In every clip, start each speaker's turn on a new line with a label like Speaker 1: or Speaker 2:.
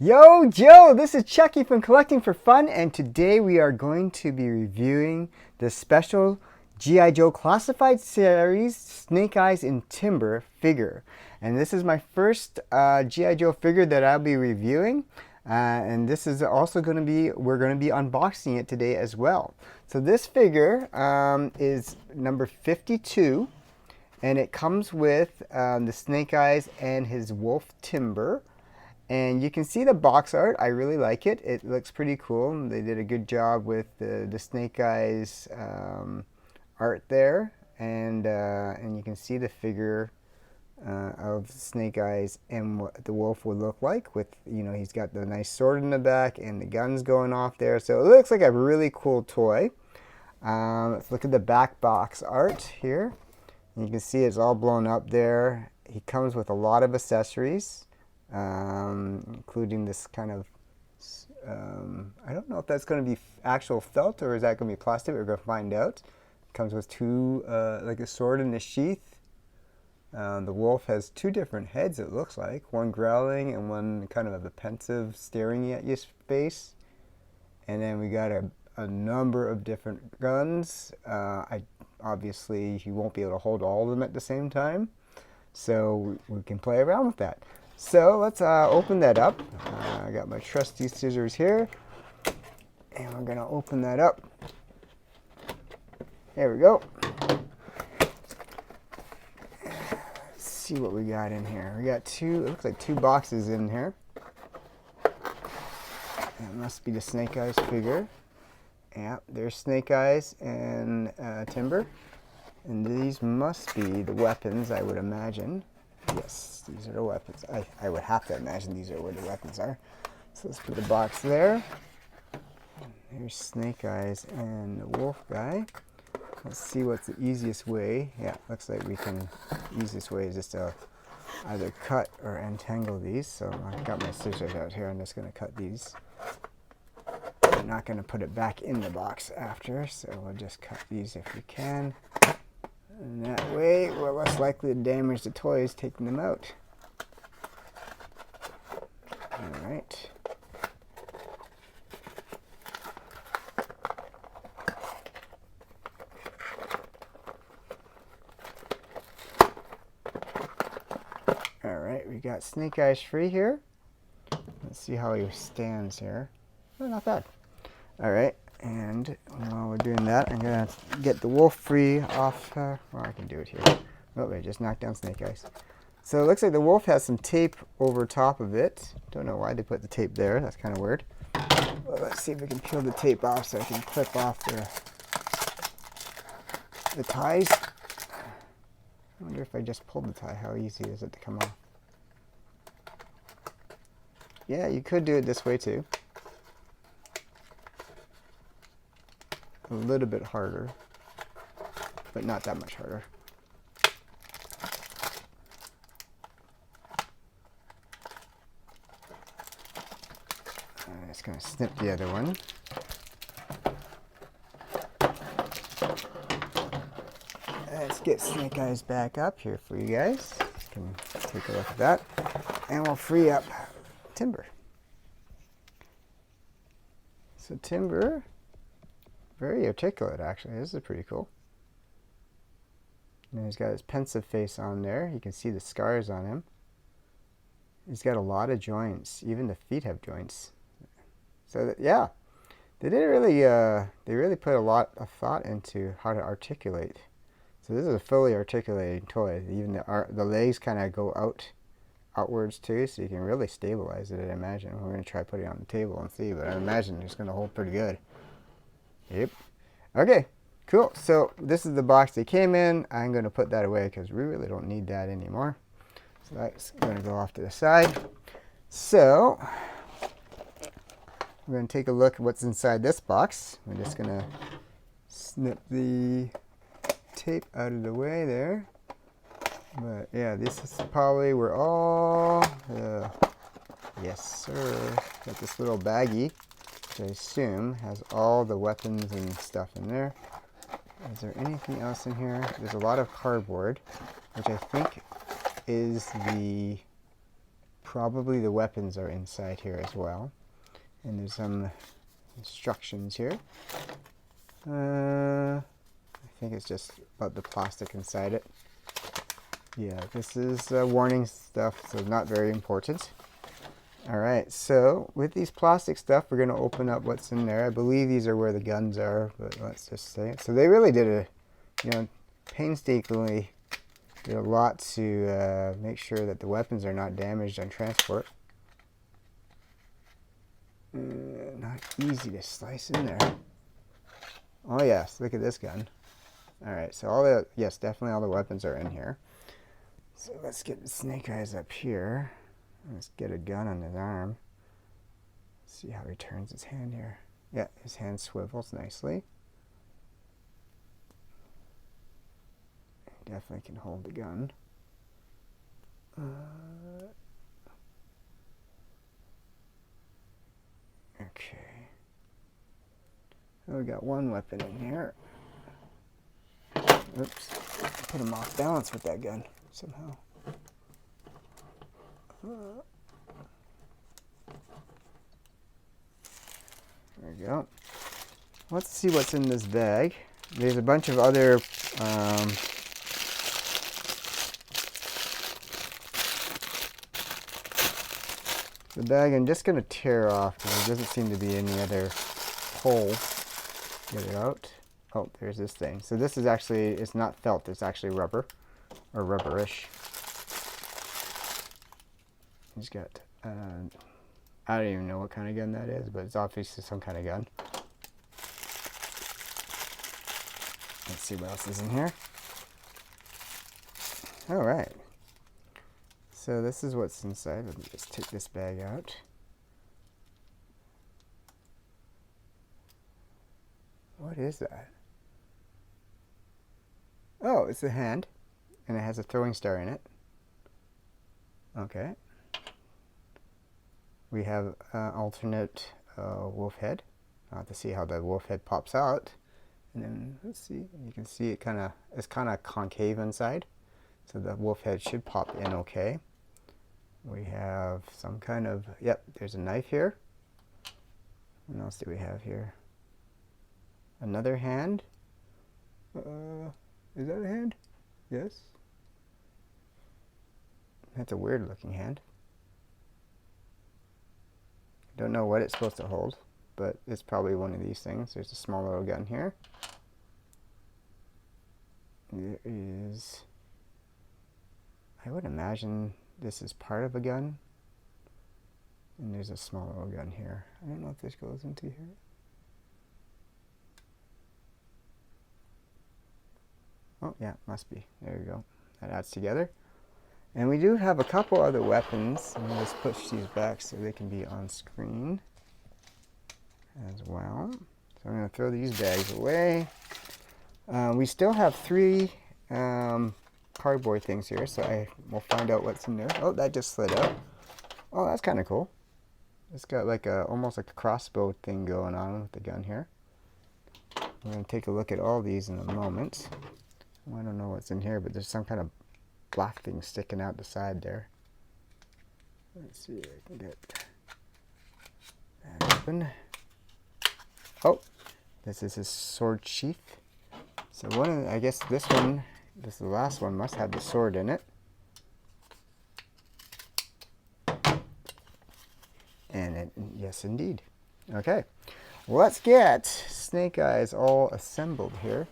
Speaker 1: Yo, Joe, this is Chucky from Collecting for Fun, and today we are going to be reviewing the special G.I. Joe Classified Series Snake Eyes in Timber figure. And this is my first G.I. Joe figure that I'll be reviewing. And this is also going to be, we're going to be unboxing it today as well. So this figure is number 52, and it comes with the Snake Eyes and his wolf Timber. And you can see the box art. I really like it. It looks pretty cool. They did a good job with the Snake Eyes art there. And you can see the figure of Snake Eyes and what the wolf would look like with, he's got the nice sword in the back and the guns going off there. So it looks like a really cool toy. Let's look at the back box art here. And you can see it's all blown up there. He comes with a lot of accessories. Including this kind of, I don't know if that's going to be actual felt or is that going to be plastic. We're going to find out. It comes with two, like a sword in the sheath. The wolf has two different heads, it looks like. One growling and one kind of a pensive staring at your face. And then we got a number of different guns. Obviously, you won't be able to hold all of them at the same time. So we can play around with that. So let's open that up. I got my trusty scissors here, and we're gonna open that up. There we go. Let's see what we got in here. We got two, it looks like two boxes in here. That must be the Snake Eyes figure. Yeah, there's Snake Eyes and Timber. And these must be the weapons, I would imagine. Yes, these are the weapons. I would have to imagine these are where the weapons are. So let's put the box there. There's Snake Eyes and the wolf guy. Let's see what's the easiest way. Yeah, looks like we can, the easiest way is just to either cut or untangle these. So I've got my scissors out here. I'm just going to cut these. I'm not going to put it back in the box after, so we'll just cut these if we can. And that way, we're less likely to damage the toys taking them out. Alright. Alright, we got Snake Eyes free here. Let's see how he stands here. Oh, not bad. Alright. And while we're doing that, I'm going to get the wolf free off. Well, I can do it here. Oh, I just knocked down Snake Eyes. So it looks like the wolf has some tape over top of it. Don't know why they put the tape there. That's kind of weird. Well, let's see if we can peel the tape off so I can clip off the ties. I wonder if I just pulled the tie, how easy is it to come off? Yeah, you could do it this way too. A little bit harder, but not that much harder. I'm just going to snip the other one. Let's get Snake Eyes back up here for you guys. You can take a look at that. And we'll free up Timber. So Timber, very articulate actually. This is pretty cool. And he's got his pensive face on there. You can see the scars on him. He's got a lot of joints. Even the feet have joints. So yeah, they really put a lot of thought into how to articulate. So this is a fully articulating toy. Even the legs kind of go outwards too, so you can really stabilize it. I imagine we're going to try putting it on the table and see, but I imagine it's going to hold pretty good. Yep. Okay, cool. So this is the box they came in. I'm going to put that away because we really don't need that anymore. So that's going to go off to the side. So we're going to take a look at what's inside this box. We're just going to snip the tape out of the way there. But yeah, this is probably where all yes sir, got this little baggie, which I assume has all the weapons and stuff in there. Is there anything else in here? There's a lot of cardboard, which I think is the probably the weapons are inside here as well. And there's some instructions here. I think it's just about the plastic inside it. Yeah, this is warning stuff, so not very important. Alright, so with these plastic stuff, we're going to open up what's in there. I believe these are where the guns are, but let's just say it. So they really did painstakingly did a lot to make sure that the weapons are not damaged on transport. Not easy to slice in there. Oh yes, look at this gun. Alright, so yes, definitely all the weapons are in here. So let's get Snake Eyes up here. Let's get a gun on his arm. See how he turns his hand here. Yeah, his hand swivels nicely. He definitely can hold the gun. Okay. So we got one weapon in here. Oops. Put him off balance with that gun somehow. There we go. Let's see what's in this bag. There's a bunch of other the bag I'm just going to tear off because there doesn't seem to be any other hole. Get it out. Oh, there's this thing. So this is actually, it's not felt, it's actually rubber, or rubberish. He's got, I don't even know what kind of gun that is, but it's obviously some kind of gun. Let's see what else is in here. Alright. So this is what's inside. Let me just take this bag out. What is that? Oh, it's a hand, and it has a throwing star in it. Okay. We have alternate wolf head. I'll have to see how the wolf head pops out. And then, let's see, you can see it's kind of concave inside. So the wolf head should pop in okay. We have some kind of, yep, there's a knife here. What else do we have here? Another hand. Is that a hand? Yes. That's a weird looking hand. Don't know what it's supposed to hold, but it's probably one of these things. There's a small little gun here. There is, I would imagine this is part of a gun. And there's a small little gun here. I don't know if this goes into here. Oh yeah, must be. There you go. That adds together. And we do have a couple other weapons. I'm going to just push these back so they can be on screen as well. So I'm going to throw these bags away. We still have 3 cardboard things here, so we'll find out what's in there. Oh, that just slid out. Oh, that's kind of cool. It's got like almost like a crossbow thing going on with the gun here. We're going to take a look at all these in a moment. I don't know what's in here, but there's some kind of black thing sticking out the side there. Let's see if I can get that open. Oh, this is his sword sheath. So I guess this is the last one, must have the sword in it. And yes indeed. Okay, well, let's get Snake Eyes all assembled here.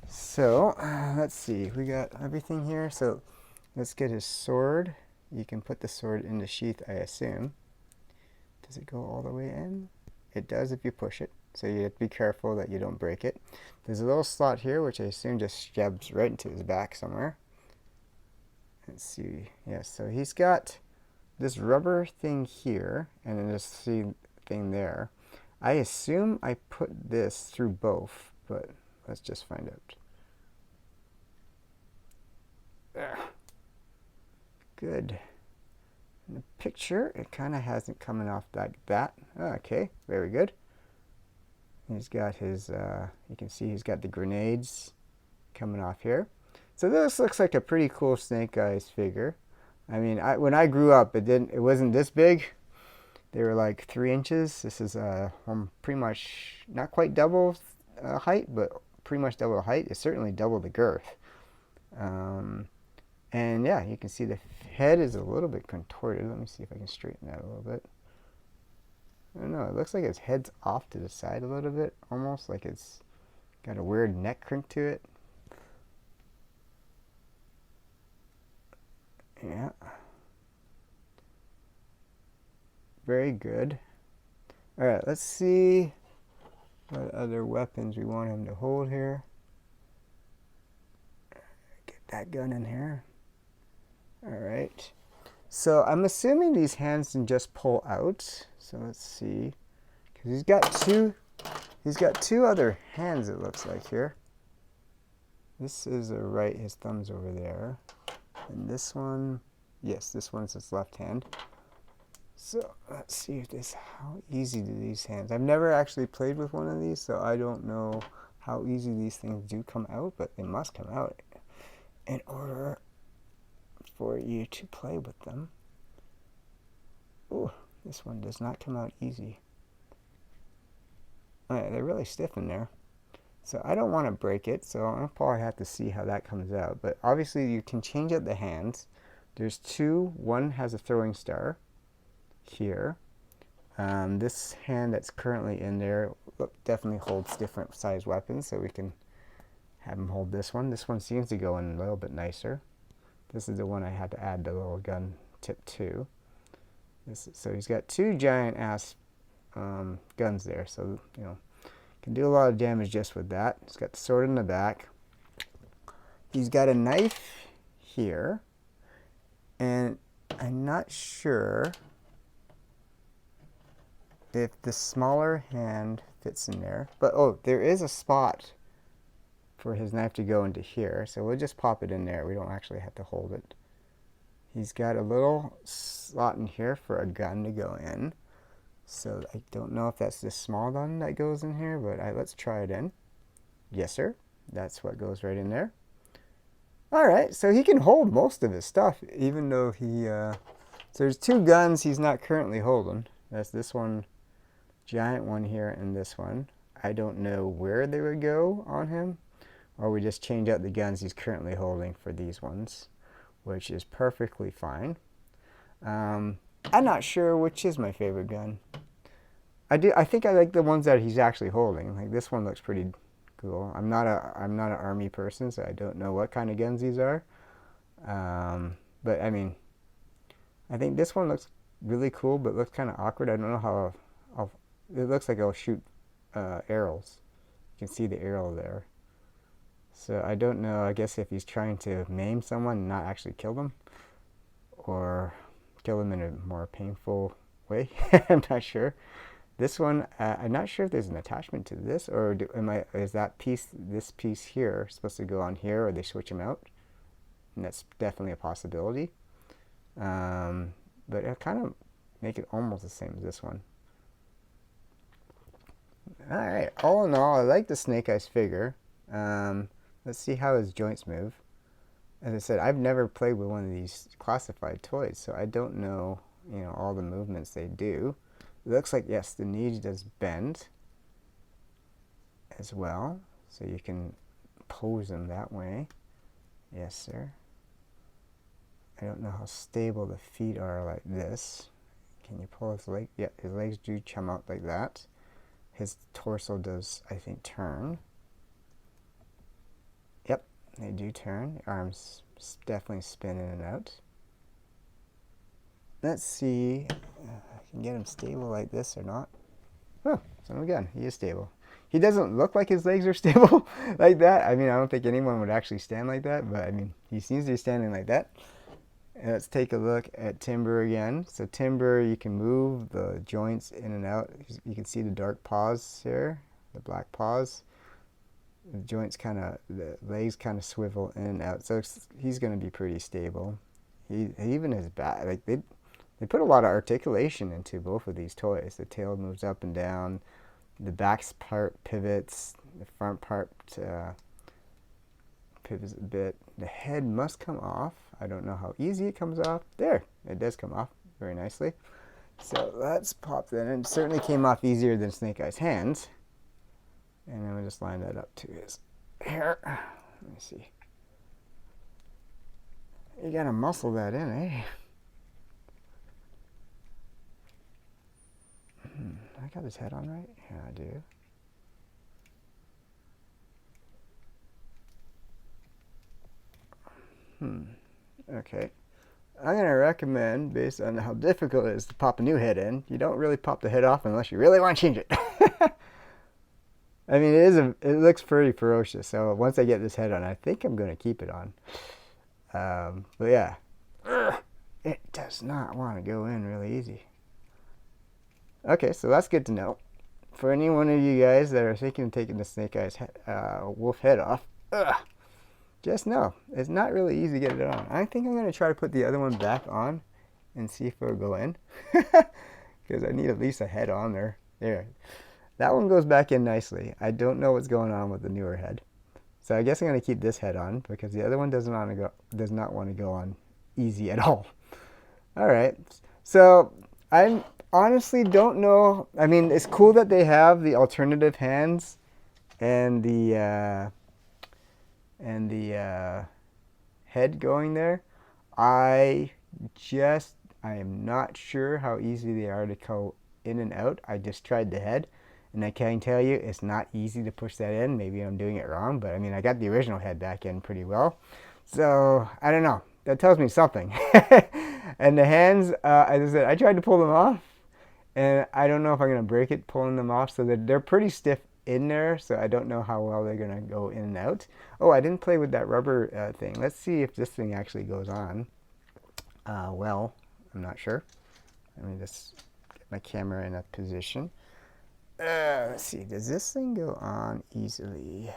Speaker 1: So, let's see, we got everything here. So, let's get his sword. You can put the sword in the sheath, I assume. Does it go all the way in? It does if you push it. So, you have to be careful that you don't break it. There's a little slot here, which I assume just jabs right into his back somewhere. Let's see. Yes, so he's got this rubber thing here, and then this thing there. I assume I put this through both, but let's just find out. Good. In the picture, it kind of hasn't coming off like that. Okay, very good. He's got his, you can see he's got the grenades coming off here. So this looks like a pretty cool Snake Eyes figure. I mean, when I grew up, it wasn't this big. They were like 3 inches. This is pretty much not quite double height, but pretty much double the height. It's certainly double the girth. Um, and yeah, you can see the head is a little bit contorted. Let me see if I can straighten that a little bit. I don't know. It looks like its head's off to the side a little bit, almost like it's got a weird neck crink to it. Yeah. Very good. Alright, let's see what other weapons we want him to hold here. Get that gun in here. Alright. So I'm assuming these hands can just pull out. So let's see. Because he's got two other hands, it looks like here. This is a right, his thumb's over there. And this one, yes, this one's his left hand. So let's see if this, how easy do these hands, I've never actually played with one of these, so I don't know how easy these things do come out, but they must come out in order for you to play with them. Ooh, this one does not come out easy. Alright, they're really stiff in there. So I don't want to break it, so I'll probably have to see how that comes out. But obviously you can change out the hands. There's two. One has a throwing star here. This hand that's currently in there definitely holds different size weapons, so we can have him hold this one. This one seems to go in a little bit nicer. This is the one I had to add the little gun tip to. So he's got two giant ass guns there, so you know, can do a lot of damage just with that. He's got the sword in the back. He's got a knife here, and I'm not sure if the smaller hand fits in there, but oh, there is a spot for his knife to go into here, so we'll just pop it in there. We don't actually have to hold it. He's got a little slot in here for a gun to go in. So I don't know if that's the small gun that goes in here, but let's try it in. Yes, sir. That's what goes right in there. Alright, so he can hold most of his stuff, even though he... so there's two guns he's not currently holding. That's this one, giant one here, and this one. I don't know where they would go on him, or we just change out the guns he's currently holding for these ones, which is perfectly fine. I'm not sure which is my favorite gun. I think I like the ones that he's actually holding. Like this one looks pretty cool. I'm not an army person, so I don't know what kind of guns these are. But I mean, I think this one looks really cool, but looks kind of awkward. I don't know how. It looks like it'll shoot arrows. You can see the arrow there. So I don't know. I guess if he's trying to maim someone and not actually kill them, or kill them in a more painful way. I'm not sure. This one, I'm not sure if there's an attachment to this, or is this piece here supposed to go on here, or they switch them out? And that's definitely a possibility. But it'll kind of make it almost the same as this one. Alright, all in all, I like the Snake Eyes figure. Let's see how his joints move. As I said, I've never played with one of these classified toys, so I don't know, all the movements they do. It looks like, yes, the knee does bend as well, so you can pose them that way. Yes, sir. I don't know how stable the feet are like this. Can you pull his leg? Yeah, his legs do chum out like that. His torso does, I think, turn. Yep, they do turn. The arms definitely spin in and out. Let's see if I can get him stable like this or not. Oh, son of a gun, he is stable. He doesn't look like his legs are stable like that. I mean, I don't think anyone would actually stand like that, but I mean, he seems to be standing like that. And let's take a look at Timber again. So Timber, you can move the joints in and out. You can see the dark paws here, the black paws. The joints the legs kind of swivel in and out. So he's going to be pretty stable. Even his back, like they put a lot of articulation into both of these toys. The tail moves up and down. The back part pivots. The front part pivots a bit. The head must come off. I don't know how easy it comes off. There, it does come off very nicely. So let's pop that in. It certainly came off easier than Snake Eyes' hands. And then we'll just line that up to his hair. Let me see. You gotta muscle that in, eh? I got his head on right? Yeah, I do. Okay. I'm going to recommend, based on how difficult it is to pop a new head in, you don't really pop the head off unless you really want to change it. I mean, it looks pretty ferocious, so once I get this head on, I think I'm going to keep it on. But yeah, it does not want to go in really easy. Okay, so that's good to know. For any one of you guys that are thinking of taking the Snake Eyes wolf head off, just know it's not really easy to get it on. I think I'm going to try to put the other one back on and see if it'll go in. Because I need at least a head on there. There. That one goes back in nicely. I don't know what's going on with the newer head. So I guess I'm going to keep this head on because the other one does not want to go on easy at all. All right. So I honestly don't know. I mean, it's cool that they have the alternative hands and the head going there. I am not sure how easy they are to go in and out. I just tried the head, and I can tell you it's not easy to push that in. Maybe I'm doing it wrong, but I mean, I got the original head back in pretty well. So I don't know. That tells me something. And the hands, as I said, I tried to pull them off, and I don't know if I'm going to break it pulling them off. So they're pretty stiff in there, so I don't know how well they're going to go in and out. Oh, I didn't play with that rubber thing. Let's see if this thing actually goes on. Well, I'm not sure. Let me just get my camera in a position. Let's see, does this thing go on easily?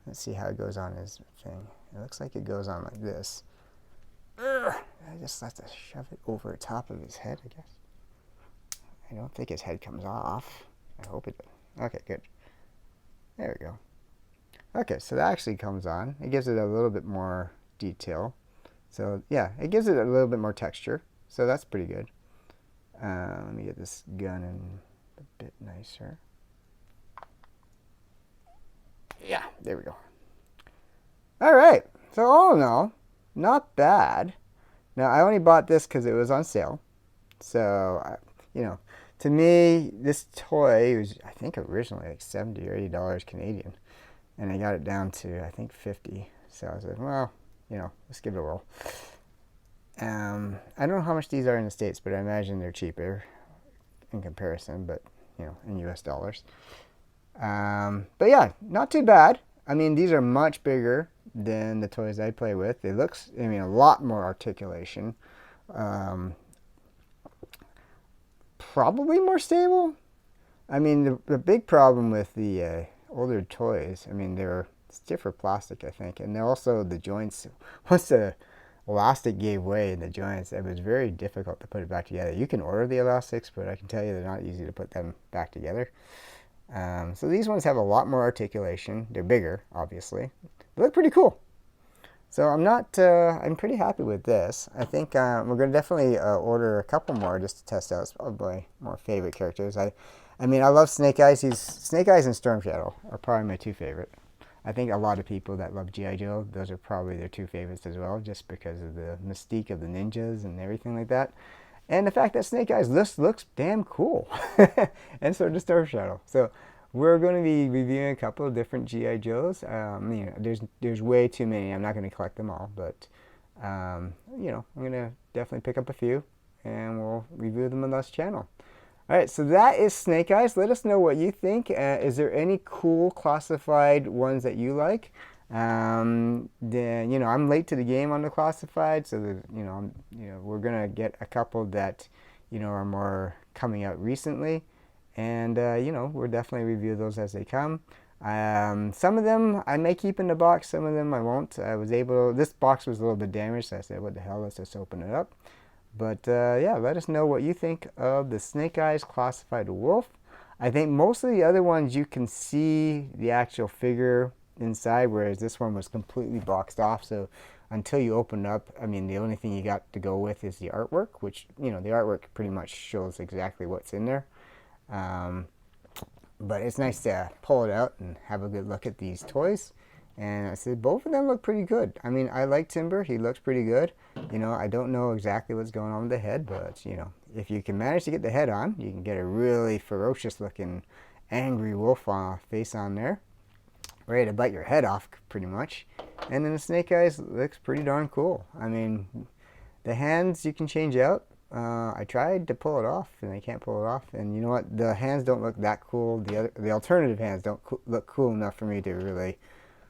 Speaker 1: Let's see how it goes on his thing. It looks like it goes on like this. I just have to shove it over the top of his head, I guess. I don't think his head comes off. I hope it does. Okay, good. There we go. Okay, so that actually comes on. It gives it a little bit more detail. So yeah, it gives it a little bit more texture. So that's pretty good. Let me get this gun in a bit nicer. Yeah, there we go. All right, so all in all, not bad. Now, I only bought this because it was on sale. So, you know, to me, this toy was, I think, originally like $70 or $80 Canadian. And I got it down to, I think, 50. So I was like, well, you know, let's give it a whirl. I don't know how much these are in the States, but I imagine they're cheaper in comparison, but, you know, in US dollars. But yeah, not too bad. I mean, these are much bigger than the toys I play with. It looks, I mean, a lot more articulation. Probably more stable. I mean, the big problem with the older toys, I mean, they're stiffer plastic, I think. And also the joints, once the elastic gave way in the joints, it was very difficult to put it back together. You can order the elastics, but I can tell you they're not easy to put them back together. So these ones have a lot more articulation. They're bigger, obviously. They look pretty cool. So I'm pretty happy with this. I think we're going to definitely order a couple more just to test out. It's probably my more favorite characters. I mean, I love Snake Eyes. Snake Eyes and Storm Shadow are probably my two favorite. I think a lot of people that love G.I. Joe, those are probably their two favorites as well, just because of the mystique of the ninjas and everything like that. And the fact that Snake Eyes looks damn cool. And so does Storm Shadow. So we're going to be reviewing a couple of different G.I. Joes. You know, there's way too many. I'm not going to collect them all, but you know, I'm going to definitely pick up a few, and we'll review them on this channel. All right, so that is Snake Eyes. Let us know what you think. Is there any cool classified ones that you like? Then, you know, I'm late to the game on the classified, so you know, we're gonna get a couple that, you know, are more coming out recently, and you know, we'll definitely review those as they come. Some of them I may keep in the box, some of them I won't. This box was a little bit damaged, so I said, what the hell, let's just open it up. But yeah, let us know what you think of the Snake Eyes Classified Wolf. I think most of the other ones you can see the actual figure inside, whereas this one was completely boxed off. So until you open up, I mean, the only thing you got to go with is the artwork, which, you know, the artwork pretty much shows exactly what's in there. But it's nice to pull it out and have a good look at these toys. And I said both of them look pretty good. I mean, I like Timber. He looks pretty good. You know, I don't know exactly what's going on with the head, but, you know, if you can manage to get the head on, you can get a really ferocious looking angry wolf face on there, ready to bite your head off pretty much. And then the snake eyes looks pretty darn cool. I mean, the hands you can change out. I tried to pull it off and I can't pull it off. And you know what? The hands don't look that cool. The alternative hands don't look cool enough for me to really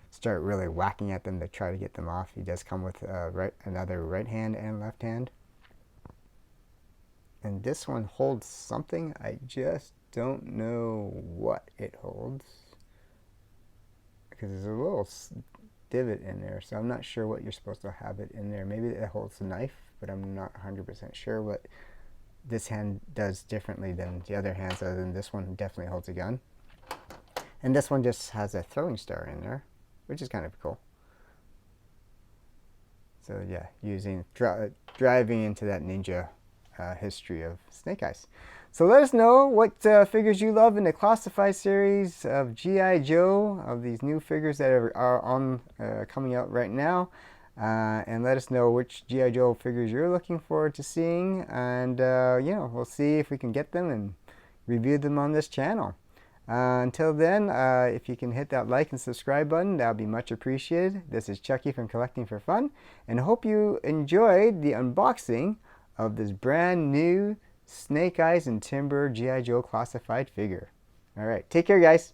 Speaker 1: start really whacking at them to try to get them off. He does come with another right hand and left hand. And this one holds something. I just don't know what it holds, because there's a little divot in there, so I'm not sure what you're supposed to have it in there. Maybe it holds a knife, but I'm not 100% sure what this hand does differently than the other hands, other than this one definitely holds a gun. And this one just has a throwing star in there, which is kind of cool. So yeah, driving into that ninja history of Snake Eyes. So let us know what figures you love in the Classified series of G.I. Joe, of these new figures that are on coming out right now. And let us know which G.I. Joe figures you're looking forward to seeing. And, you know, we'll see if we can get them and review them on this channel. Until then, if you can hit that like and subscribe button, that would be much appreciated. This is Chucky from Collecting for Fun, and I hope you enjoyed the unboxing of this brand new Snake Eyes and Timber G.I. Joe Classified figure. All right, take care, guys.